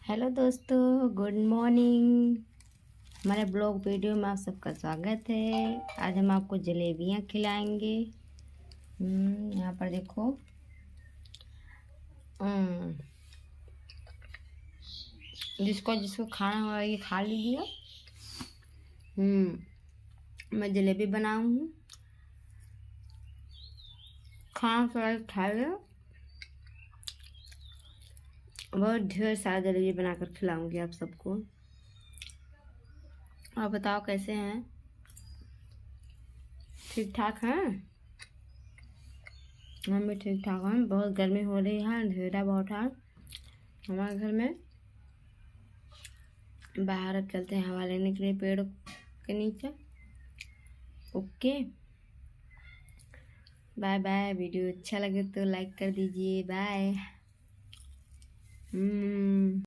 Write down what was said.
Hello दोस्तों, good morning. हमारे blog video में आप सबका स्वागत है। आज हम आपको जलेबियाँ खिलाएंगे। यहाँ पर देखो। जिसको जिसको खाना होगा ये खा लीजिए। मैं जलेबी बनाऊँ हूँ, खाना थोड़ा खाइए। बहुत ढेर सारा जलेबी बनाकर खिलाऊंगी आप सबको। आप बताओ कैसे हैं? ठीक ठाक हैं? हम भी ठीक ठाक हैं। बहुत गर्मी हो रही है, अंधेरा बहुत है हमारे घर में। बाहर चलते हैं हवा लेने के लिए पेड़ के नीचे। Okay, bye bye. वीडियो अच्छा लगे तो लाइक कर दीजिए। बाय।